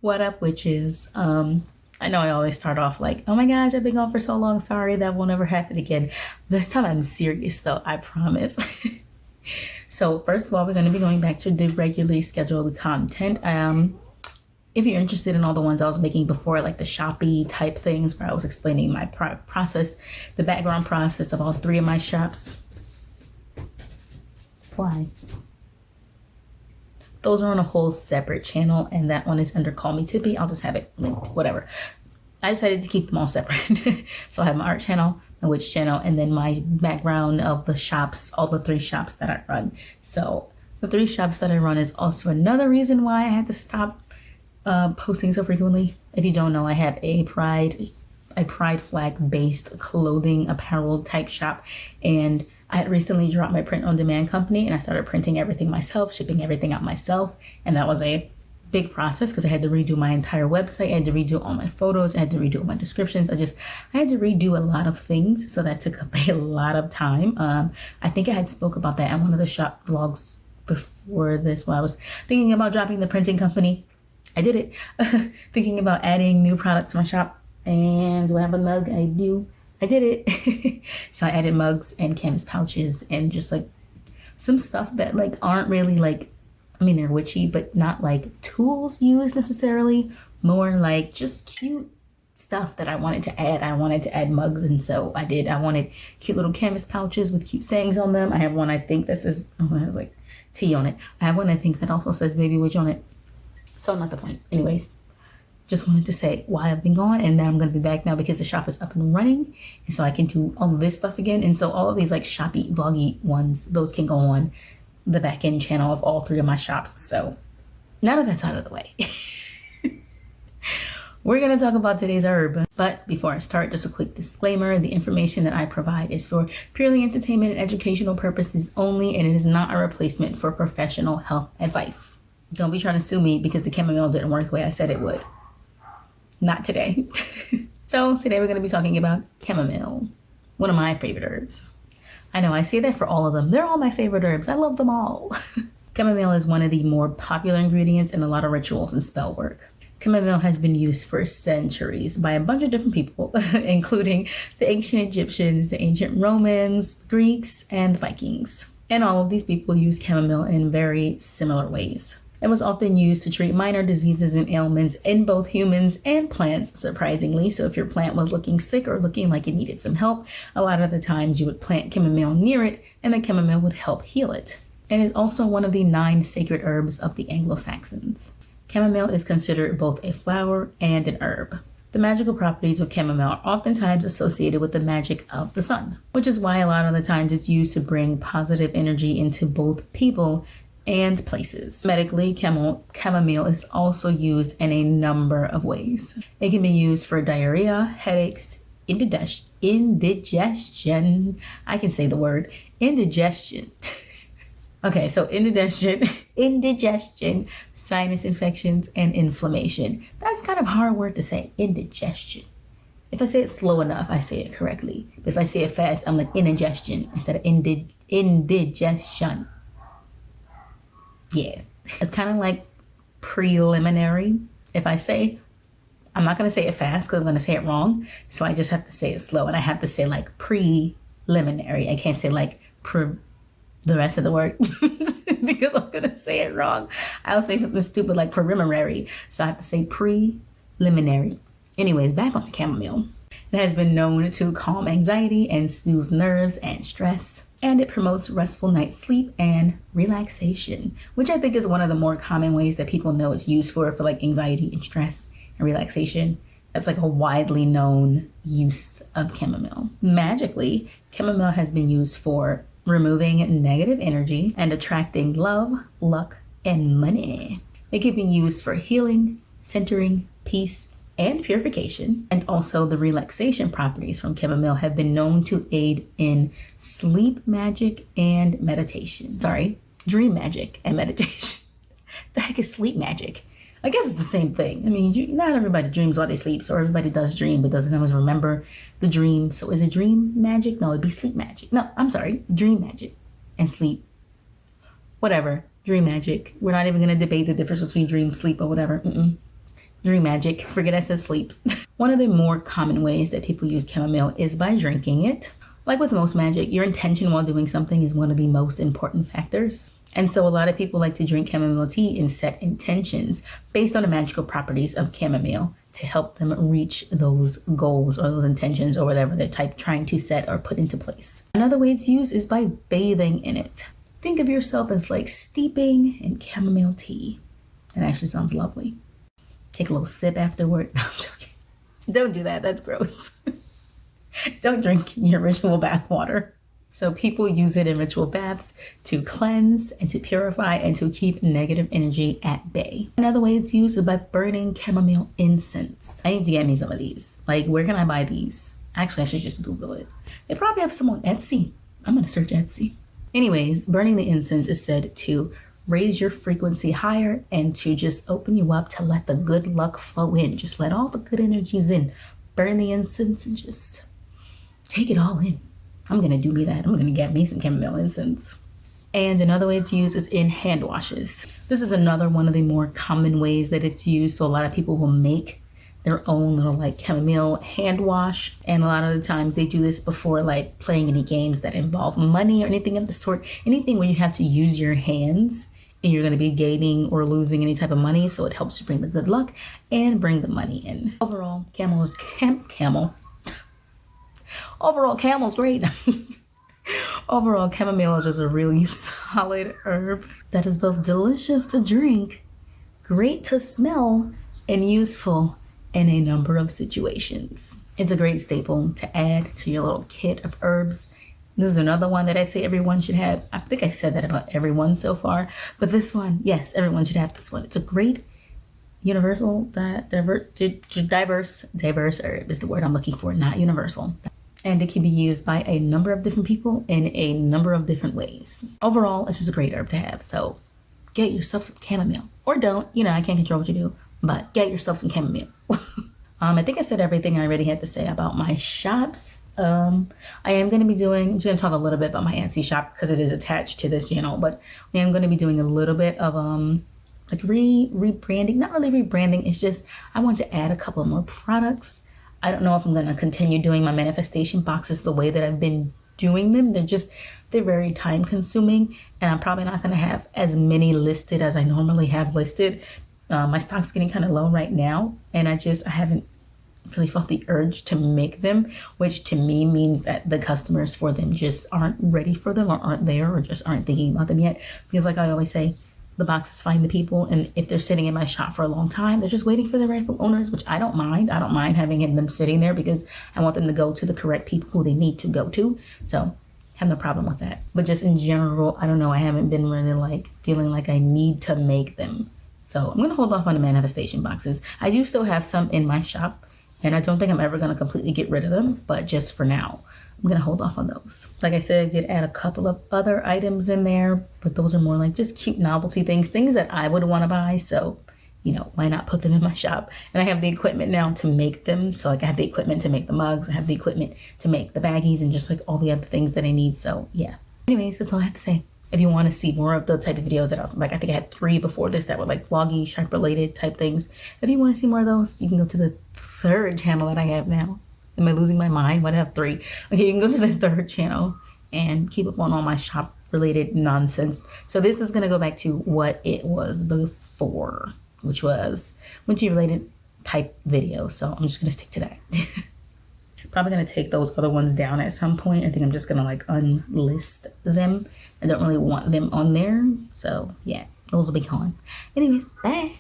What up, witches? I know I always start off like, oh my gosh, I've been gone for so long. Sorry, that won't ever happen again. This time I'm serious though, I promise. So first of all, we're going to be going back to the regularly scheduled content. If you're interested in all the ones I was making before, like the Shopee type things where I was explaining my process, the background process of all three of my shops. Why? Those are on a whole separate channel, and that one is under Call Me Tippy. I'll just have it linked, whatever. I decided to keep them all separate. So I have my art channel, my witch channel, and then my background of the shops, all the three shops that I run. So the three shops that I run is also another reason why I had to stop posting so frequently. If you don't know, I have a pride flag based clothing apparel type shop, and I had recently dropped my print on demand company and I started printing everything myself, shipping everything out myself. And that was a big process because I had to redo my entire website. I had to redo all my photos. I had to redo all my descriptions. I had to redo a lot of things. So that took up a lot of time. I think I had spoke about that in one of the shop vlogs before this while I was thinking about dropping the printing company. I did it. Thinking about adding new products to my shop. And do I have a mug? I do. I did it. So I added mugs and canvas pouches and just like some stuff that like aren't really like, I mean, they're witchy, but not like tools used necessarily, more like just cute stuff that I wanted to add. I wanted to add mugs, and so I did. I wanted cute little canvas pouches with cute sayings on them. I have one, I think this is, oh, it has like T on it. I have one, I think that also says baby witch on it. So not the point. Anyways. Just wanted to say why I've been gone, and now I'm going to be back now because the shop is up and running, and so I can do all this stuff again. And so all of these like shoppy vloggy ones, those can go on the back end channel of all three of my shops. So now that that's out of the way, we're going to talk about today's herb. But before I start, just a quick disclaimer: the information that I provide is for purely entertainment and educational purposes only, and it is not a replacement for professional health advice. Don't be trying to sue me because the chamomile didn't work the way I said it would. Not today. So today we're going to be talking about chamomile, one of my favorite herbs. I know I say that for all of them. They're all my favorite herbs. I love them all. Chamomile is one of the more popular ingredients in a lot of rituals and spell work. Chamomile has been used for centuries by a bunch of different people, including the ancient Egyptians, the ancient Romans, Greeks, and Vikings. And all of these people use chamomile in very similar ways. It was often used to treat minor diseases and ailments in both humans and plants, surprisingly. So if your plant was looking sick or looking like it needed some help, a lot of the times you would plant chamomile near it, and the chamomile would help heal it. It is also one of the 9 sacred herbs of the Anglo-Saxons. Chamomile is considered both a flower and an herb. The magical properties of chamomile are oftentimes associated with the magic of the sun, which is why a lot of the times it's used to bring positive energy into both people and places. Medically, chamomile is also used in a number of ways. It can be used for diarrhea, headaches, indigestion. I can say the word indigestion. Okay, so indigestion, sinus infections, and inflammation. That's kind of a hard word to say, indigestion. If I say it slow enough, I say it correctly. But if I say it fast, I'm like indigestion instead of indigestion. Yeah, it's kind of like preliminary. If I say, I'm not going to say it fast because I'm going to say it wrong. So I just have to say it slow, and I have to say like preliminary. I can't say like the rest of the word because I'm going to say it wrong. I'll say something stupid like preliminary. So I have to say preliminary. Anyways, back onto chamomile. It has been known to calm anxiety and soothe nerves and stress. And it promotes restful night's sleep and relaxation, which I think is one of the more common ways that people know it's used for like anxiety and stress and relaxation. That's like a widely known use of chamomile. Magically, chamomile has been used for removing negative energy and attracting love, luck, and money. It can be used for healing, centering, peace, and purification. And also the relaxation properties from chamomile have been known to aid in sleep magic and meditation. Dream magic and meditation. The heck is sleep magic? I guess it's the same thing. I mean, not everybody dreams while they sleep, so everybody does dream but doesn't always remember the dream. So is it dream magic? No, it'd be sleep magic. No, I'm sorry, dream magic and sleep. Whatever, dream magic. We're not even gonna debate the difference between dream, sleep, or whatever. dream magic. Forget I said sleep. One of the more common ways that people use chamomile is by drinking it. Like with most magic, your intention while doing something is one of the most important factors. And so a lot of people like to drink chamomile tea and set intentions based on the magical properties of chamomile to help them reach those goals or those intentions or whatever they're trying to set or put into place. Another way it's used is by bathing in it. Think of yourself as like steeping in chamomile tea. That actually sounds lovely. Take a little sip afterwards. No, I'm joking. Don't do that. That's gross. Don't drink your ritual bath water. So people use it in ritual baths to cleanse and to purify and to keep negative energy at bay. Another way it's used is by burning chamomile incense. I need to get me some of these. Like, where can I buy these? Actually, I should just Google it. They probably have some on Etsy. I'm going to search Etsy. Anyways, burning the incense is said to raise your frequency higher and to just open you up to let the good luck flow in. Just let all the good energies in. Burn the incense and just take it all in. I'm going to do me that. I'm going to get me some chamomile incense. And another way it's used is in hand washes. This is another one of the more common ways that it's used. So a lot of people will make their own little like chamomile hand wash. And a lot of the times they do this before like playing any games that involve money or anything of the sort. Anything where you have to use your hands and you're going to be gaining or losing any type of money. So it helps to bring the good luck and bring the money in. Overall, camel's great. Overall, chamomile is just a really solid herb that is both delicious to drink, great to smell, and useful in a number of situations. It's a great staple to add to your little kit of herbs. This is another one that I say everyone should have. I think I've said that about everyone so far, but this one, yes, everyone should have this one. It's a great universal, diverse herb is the word I'm looking for, not universal. And it can be used by a number of different people in a number of different ways. Overall, it's just a great herb to have. So get yourself some chamomile. Or don't, I can't control what you do, but get yourself some chamomile. I think I said everything I already had to say about my shops. I am going to be I'm just going to talk a little bit about my Etsy shop because it is attached to this channel, but I am going to be doing a little bit of like rebranding, not really rebranding. It's just, I want to add a couple more products. I don't know if I'm going to continue doing my manifestation boxes the way that I've been doing them. They're very time consuming and I'm probably not going to have as many listed as I normally have listed. My stock's getting kind of low right now and I haven't really felt the urge to make them, which to me means that the customers for them just aren't ready for them or aren't there or just aren't thinking about them yet. Because like I always say, the boxes find the people, and if they're sitting in my shop for a long time, they're just waiting for the rightful owners, which I don't mind. I don't mind having them sitting there because I want them to go to the correct people who they need to go to. So I have no problem with that. But just in general, I don't know. I haven't been really like feeling like I need to make them. So I'm going to hold off on the manifestation boxes. I do still have some in my shop, and I don't think I'm ever going to completely get rid of them. But just for now, I'm going to hold off on those. Like I said, I did add a couple of other items in there, but those are more like just cute novelty things that I would want to buy. So, why not put them in my shop? And I have the equipment now to make them. So like I have the equipment to make the mugs. I have the equipment to make the baggies and just like all the other things that I need. So yeah. Anyways, that's all I have to say. If you want to see more of the type of videos that I was like, I think I had 3 before this that were like vloggy, shop related type things. If you want to see more of those, you can go to the 3rd channel that I have now. Am I losing my mind? Why do I have 3? Okay, you can go to the 3rd channel and keep up on all my shop related nonsense. So this is going to go back to what it was before, which was winter related type video. So I'm just going to stick to that. Probably going to take those other ones down at some point. I think I'm just going to like unlist them. I don't really want them on there. So yeah, those will be gone. Anyways, bye.